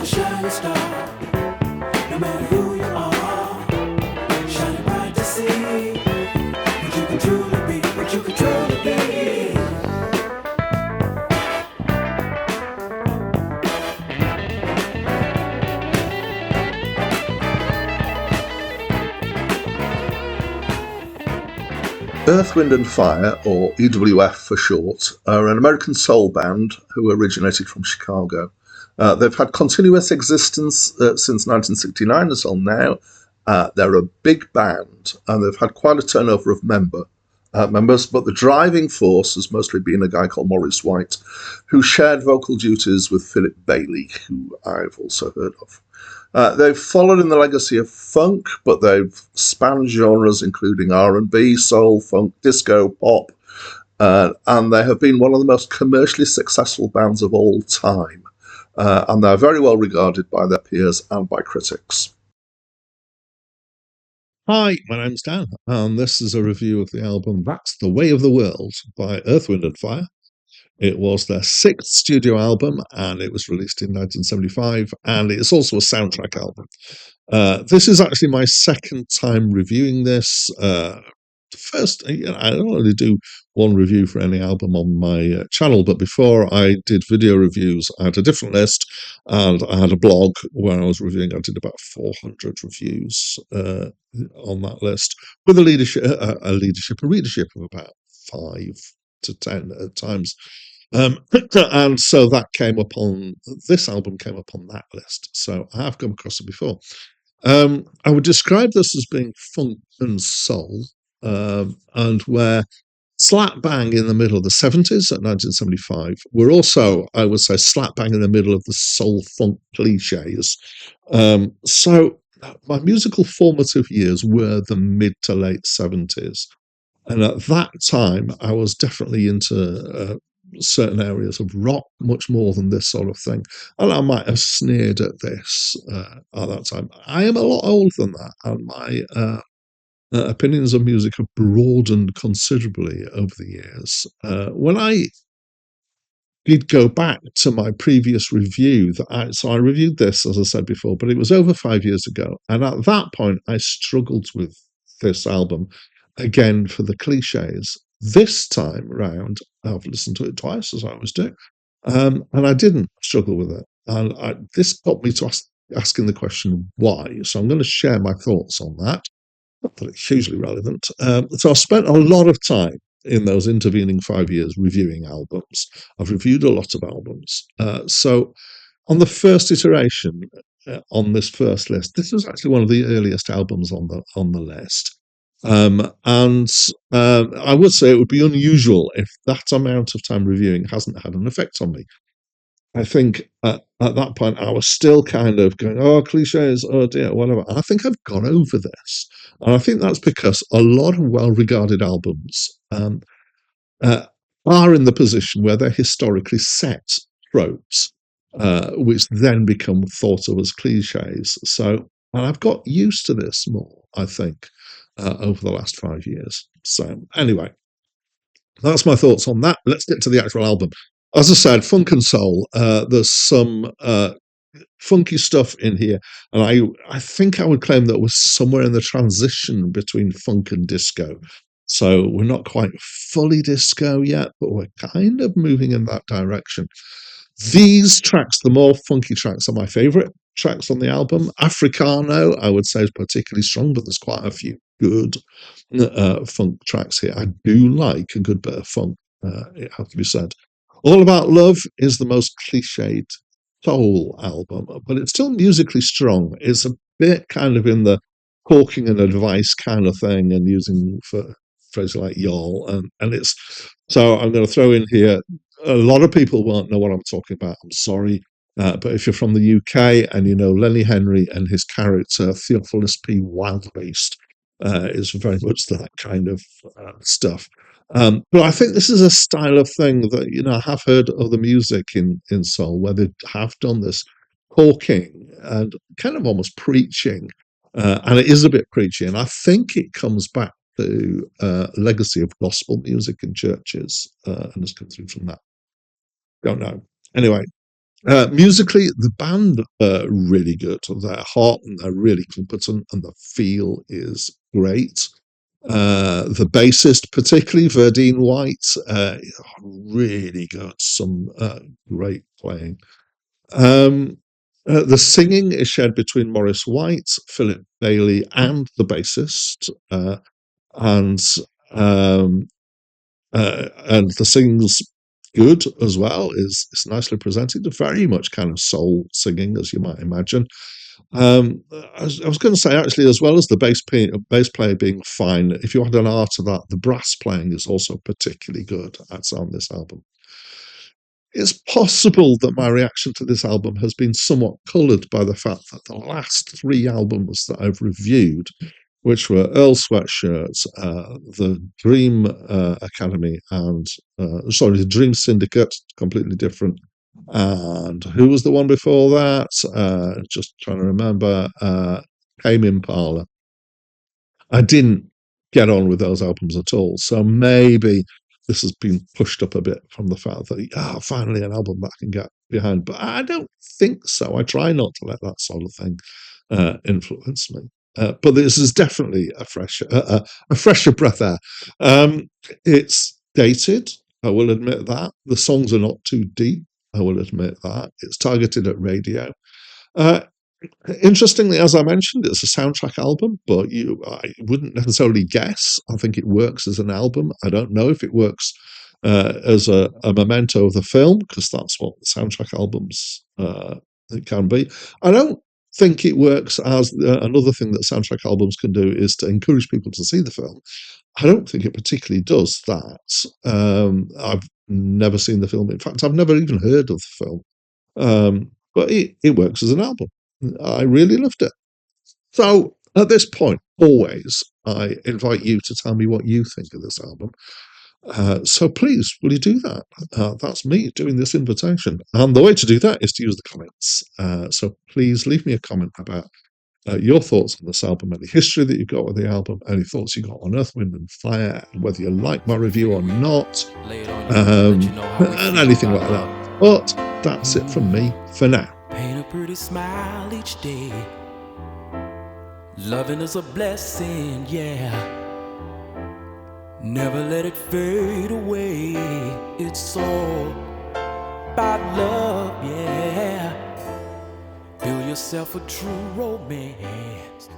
a shining star, no matter who you are, shining bright to see what you can truly be, what you can truly be. Earth, Wind and Fire, or EWF for short, are an American soul band who originated from Chicago. They've had continuous existence since 1969 until now. They're a big band, and they've had quite a turnover of members, but the driving force has mostly been a guy called Maurice White, who shared vocal duties with Philip Bailey, who I've also heard of. They've followed in the legacy of funk, but they've spanned genres including R&B, soul, funk, disco, pop, and they have been one of the most commercially successful bands of all time. And they're very well regarded by their peers and by critics. Hi, my name's Dan, and this is a review of the album That's the Way of the World by Earth, Wind and Fire. It was their sixth studio album, and it was released in 1975, and it's also a soundtrack album. This is actually my second time reviewing this. First, I don't really do one review for any album on my channel, but before I did video reviews, I had a different list, and I had a blog where I was reviewing. I did about 400 reviews on that list, with a readership of about 5 to 10 at times. And so this album came up on that list. So I have come across it before. I would describe this as being funk and soul, and where slap bang in the middle of the 70s at 1975. We're also, I would say, slap bang in the middle of the soul funk cliches. So my musical formative years were the mid to late 70s. And at that time, I was definitely into certain areas of rock much more than this sort of thing. And I might have sneered at this at that time. I am a lot older than that, and my opinions of music have broadened considerably over the years. When I did go back to my previous review, so I reviewed this, as I said before, but it was over 5 years ago. And at that point, I struggled with this album, again, for the cliches. This time round, I've listened to it twice, as I always do, and I didn't struggle with it. And this got me to asking the question, why? So I'm going to share my thoughts on that. Not that it's hugely relevant. So I spent a lot of time in those intervening 5 years reviewing albums. I've reviewed a lot of albums. So on the first iteration on this first list, this was actually one of the earliest albums on the list. And I would say it would be unusual if that amount of time reviewing hasn't had an effect on me. I think at that point I was still kind of going, oh, cliches, oh dear, whatever. And I think I've got over this. And I think that's because a lot of well-regarded albums are in the position where they're historically set tropes, which then become thought of as cliches. So, and I've got used to this more, I think, over the last 5 years. So anyway, that's my thoughts on that. Let's get to the actual album. As I said, funk and soul. There's some funky stuff in here, and I think I would claim that we're somewhere in the transition between funk and disco. So we're not quite fully disco yet, but we're kind of moving in that direction. These tracks, the more funky tracks, are my favourite tracks on the album. Africano, I would say, is particularly strong, but there's quite a few good funk tracks here. I do like a good bit of funk, it has to be said. All About Love is the most cliched soul album, but it's still musically strong. It's a bit kind of in the talking and advice kind of thing, and using for phrases like y'all, and it's so I'm going to throw in here. A lot of people won't know what I'm talking about. I'm sorry, but if you're from the UK and you know Lenny Henry and his character Theophilus P. Wildbeast, is very much that kind of stuff. But I think this is a style of thing that, I have heard other music in soul where they have done this talking and kind of almost preaching, and it is a bit preachy. And I think it comes back to legacy of gospel music in churches, and has come through from that. Don't know. Anyway, Musically, the band are really good. They're hot and they're really competent, and the feel is great. The bassist, particularly Verdine White, really good. Some great playing. The singing is shared between Maurice White, Philip Bailey, and the bassist, and um, and the singing's good as well. Is nicely presented. Very much kind of soul singing, as you might imagine. I was going to say actually, as well as the bass player being fine, if you add an R to that, the brass playing is also particularly good. That's on this album. It's possible that my reaction to this album has been somewhat coloured by the fact that the last three albums that I've reviewed, which were Earl Sweatshirts, the Dream Academy, and the Dream Syndicate, completely different. And who was the one before that? Just trying to remember. Came Impala. I didn't get on with those albums at all. So maybe this has been pushed up a bit from the fact that, finally an album that I can get behind. But I don't think so. I try not to let that sort of thing influence me. But this is definitely a fresher breath air. It's dated. I will admit that. The songs are not too deep. I will admit that. It's targeted at radio. Uh, Interestingly, as I mentioned, it's a soundtrack album, but I wouldn't necessarily guess. I think it works as an album. I don't know if it works as a memento of the film, because that's what soundtrack albums it can be. I don't think it works as another thing that soundtrack albums can do is to encourage people to see the film. I don't think it particularly does that. I've never seen the film. In fact, I've never even heard of the film. But it works as an album. I really loved it. So at this point, always, I invite you to tell me what you think of this album. So please, will you do that? That's me doing this invitation. And the way to do that is to use the comments. So please leave me a comment about your thoughts on this album, any history that you've got with the album, any thoughts you got on Earth, Wind and Fire, whether you like my review or not, and anything like that. But that's it from me for now. Paint a pretty smile each day. Loving is a blessing, yeah. Never let it fade away. It's all about love, yeah. Feel yourself a true romance.